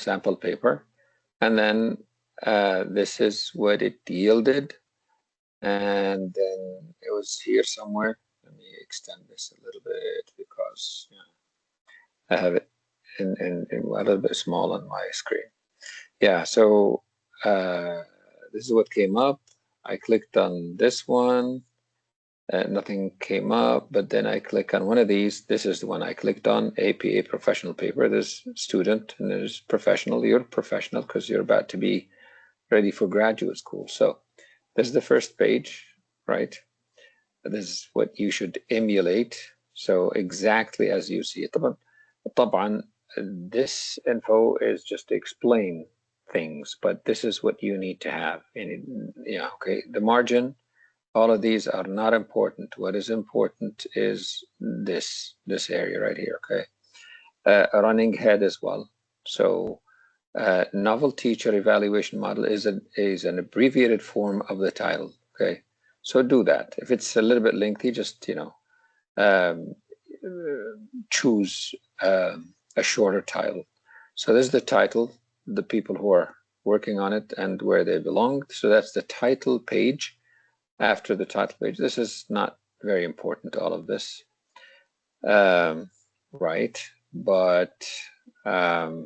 sample paper. And then this is what it yielded. And then it was here somewhere. Let me extend this a little bit because I have it in a little bit small on my screen. Yeah, so this is what came up. I clicked on this one. Nothing came up, but then I click on one of these. This is the one I clicked on, APA professional paper. There's student and there's professional. You're professional because you're about to be ready for graduate school. So this is the first page, right? This is what you should emulate. So exactly as you see it. طبعا, this info is just to explain things, but this is what you need to have. And yeah, okay, the margin, all of these are not important. What is important is this area right here, okay? A running head as well. So novel teacher evaluation model is an abbreviated form of the title, okay? So do that. If it's a little bit lengthy, just, choose a shorter title. So this is the title, the people who are working on it and where they belong. So that's the title page. After the title page, this is not very important, all of this, right? But yeah,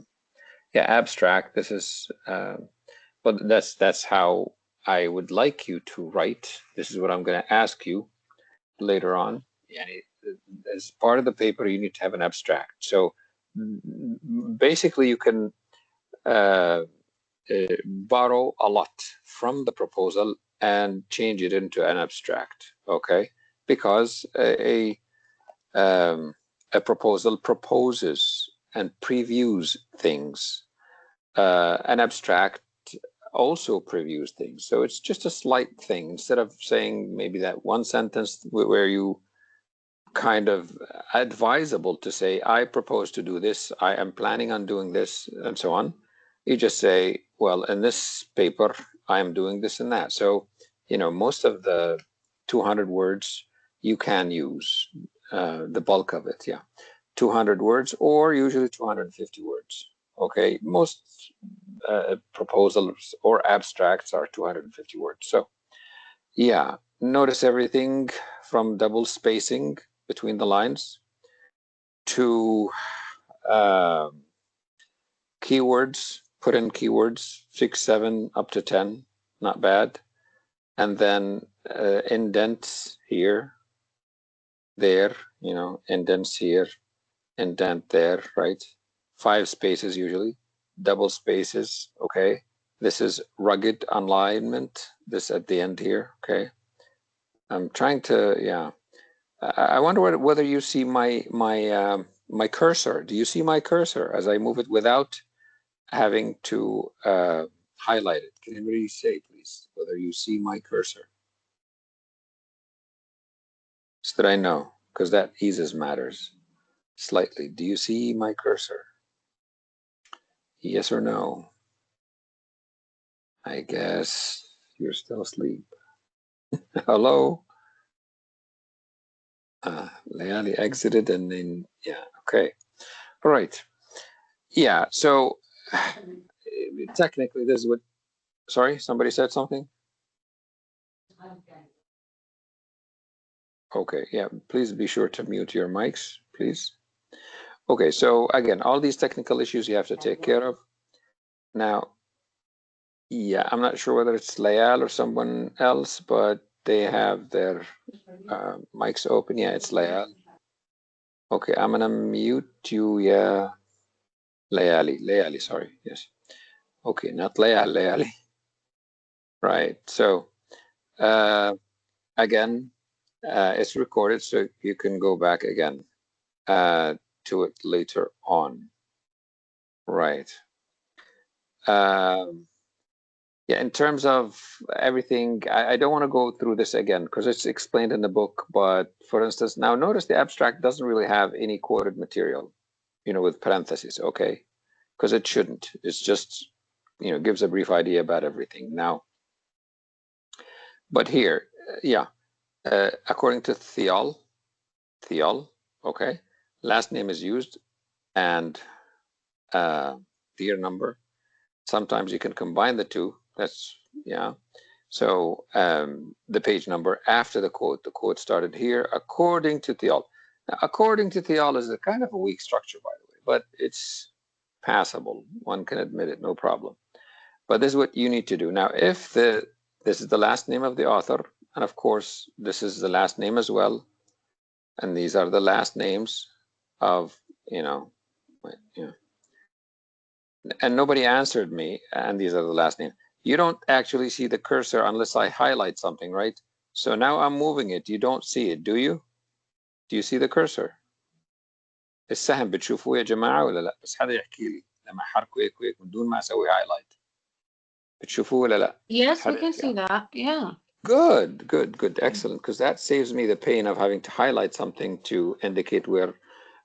abstract, this is, but that's how I would like you to write. This is what I'm going to ask you later on. As part of the paper, you need to have an abstract. So basically, you can borrow a lot from the proposal and change it into an abstract, okay? Because a proposal proposes and previews things. An abstract also previews things. So it's just a slight thing. Instead of saying maybe that one sentence where you kind of advisable to say, I propose to do this, I am planning on doing this, and so on. You just say, well, in this paper, I am doing this and that. So, most of the 200 words you can use, the bulk of it, yeah. 200 words or usually 250 words, okay? Most proposals or abstracts are 250 words. So, yeah, notice everything from double spacing between the lines to keywords, put in keywords, 6, 7, up to 10, not bad. And then indents here, there, indents here, indent there, right? 5 spaces usually, double spaces, okay? This is rugged alignment, this at the end here, okay? I'm trying to, yeah. I wonder whether you see my cursor. Do you see my cursor as I move it without having to highlight it? Can anybody say, please, whether you see my cursor? So that I know, because that eases matters slightly. Do you see my cursor? Yes or no? I guess you're still asleep. Hello? Leali exited and then, yeah, okay. All right. Yeah, so technically this is what, sorry, somebody said something? Okay, yeah, please be sure to mute your mics, please. Okay, so again, all these technical issues you have to take care of. Now, yeah, I'm not sure whether it's Layal or someone else, but they have their mics open. Yeah, it's Layal. Okay, I'm gonna mute you, yeah. Layali, sorry, yes. Okay, not Layali. Right, so again, it's recorded, so you can go back again to it later on. Right. Yeah, in terms of everything, I don't want to go through this again because it's explained in the book. But for instance, now notice the abstract doesn't really have any quoted material, with parentheses, okay? Because it shouldn't. It's just, gives a brief idea about everything. Now, but here, yeah, according to Thiel, okay, last name is used, and the year number. Sometimes you can combine the two. That's, yeah. So the page number after the quote started here, according to Theol. Now, according to Theol is a kind of a weak structure, by the way, but it's passable. One can admit it, no problem. But this is what you need to do. Now, if this is the last name of the author, and of course, this is the last name as well, and these are the last names of, and nobody answered me, and these are the last names. You don't actually see the cursor unless I highlight something, right? So now I'm moving it. You don't see it, do you? Do you see the cursor? السهم بتشوفوه يا جماعة ولا لا؟ بس حدا يحكي لي لما أحركه هيك وهيك من دون ما أسوي highlight. بتشوفوه ولا لا؟ Yes, we can see that. Yeah. Good, good, good, excellent. Because that saves me the pain of having to highlight something to indicate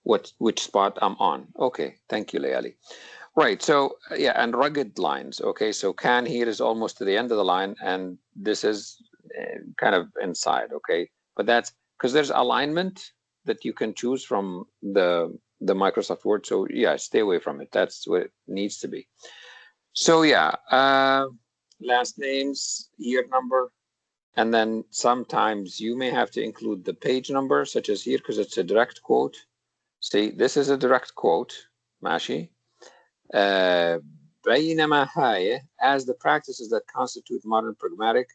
which spot I'm on. Okay, thank you, Layali. Right, so yeah, and rugged lines. Okay, so can here is almost to the end of the line, and this is kind of inside. Okay, but that's because there's alignment that you can choose from the Microsoft Word. So yeah, stay away from it. That's what it needs to be. So yeah, last names, year number, and then sometimes you may have to include the page number, such as here, because it's a direct quote. See, this is a direct quote, Mashi. بينما هاي, as the practices that constitute modern programmatic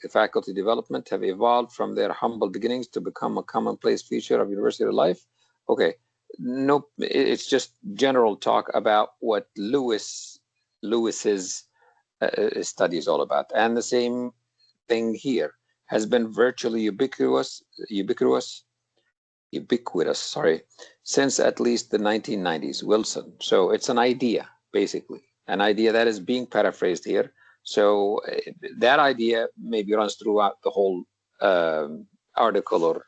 faculty development have evolved from their humble beginnings to become a commonplace feature of university life. Okay, no, it's just general talk about what Lewis's study is all about, and the same thing here has been virtually ubiquitous, sorry, since at least the 1990s, Wilson. So it's an idea, basically, an idea that is being paraphrased here. So that idea maybe runs throughout the whole article or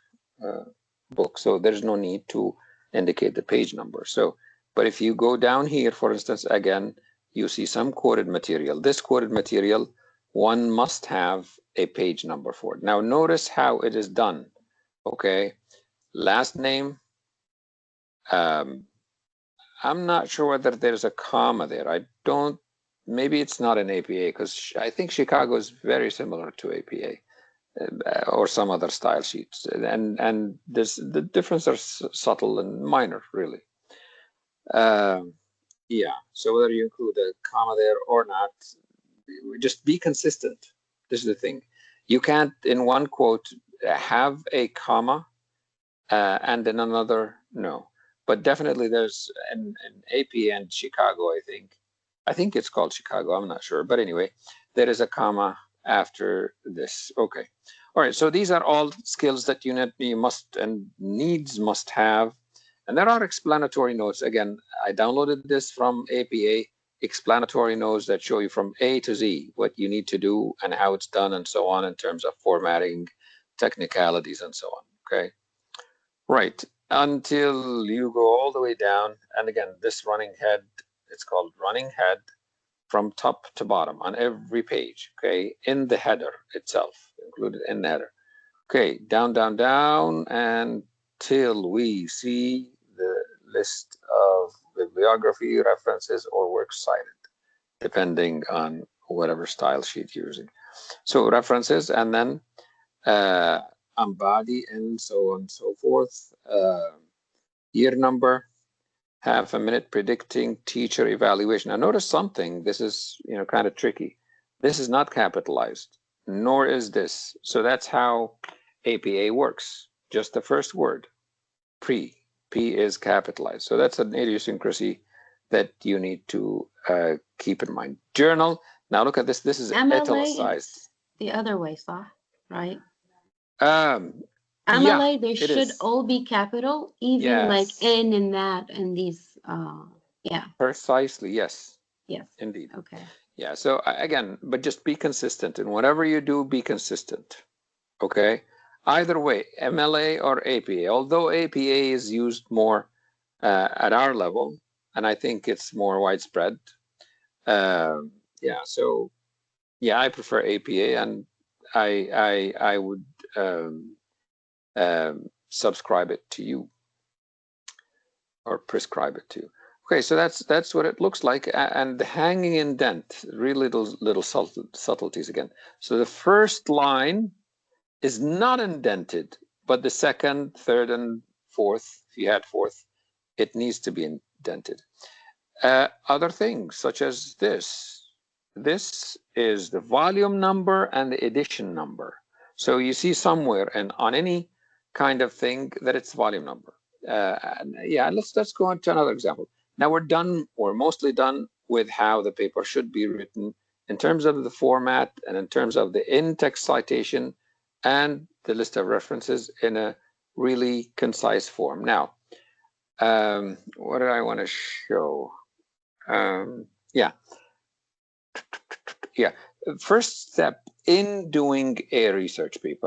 book. So there's no need to indicate the page number. So, but if you go down here, for instance, again, you see some quoted material. This quoted material, one must have a page number for it. Now notice how it is done, okay? Last name, I'm not sure whether there's a comma there. I don't, maybe it's not an APA, because I think Chicago is very similar to APA or some other style sheets. And the differences are subtle and minor, really. Yeah, so whether you include a comma there or not, just be consistent. This is the thing. You can't, in one quote, have a comma and in another, no. But definitely there's an AP and Chicago, I think it's called Chicago, I'm not sure. But anyway, there is a comma after this. Okay. All right, so these are all skills that you must and needs must have. And there are explanatory notes. Again, I downloaded this from APA, explanatory notes that show you from A to Z what you need to do and how it's done and so on in terms of formatting, technicalities and so on, okay? Right, until you go all the way down. And again, this running head, it's called running head from top to bottom on every page, okay? In the header itself, included in the header. Okay, down, down, down, until we see the list of bibliography, references, or works cited, depending on whatever style sheet you're using. So references, and then body, and so on and so forth. Year number, half a minute predicting teacher evaluation. Now notice something, this is kind of tricky. This is not capitalized, nor is this. So that's how APA works. Just the first word, P is capitalized. So that's an idiosyncrasy that you need to keep in mind. Journal, now look at this, this is MLA italicized. The other way, right? MLA, yeah, they should all be capital, even yes. Like N and that and these, yeah. Precisely, yes. Yes. Indeed. Okay. Yeah, so again, but just be consistent. And whatever you do, be consistent. Okay? Either way, MLA or APA, although APA is used more at our level, and I think it's more widespread. Yeah, so yeah, I prefer APA, and I would subscribe it to you or prescribe it to you. Okay, so that's what it looks like, and the hanging indent, really little subtleties again. So the first line is not indented, but the second, third, and fourth, if you had fourth, it needs to be indented. Other things, such as this. This is the volume number and the edition number. So you see somewhere and on any kind of thing that it's volume number. Yeah, let's go on to another example. Now we're mostly done with how the paper should be written in terms of the format and in terms of the in-text citation and the list of references in a really concise form. Now, what do I want to show? Yeah. First step in doing a research paper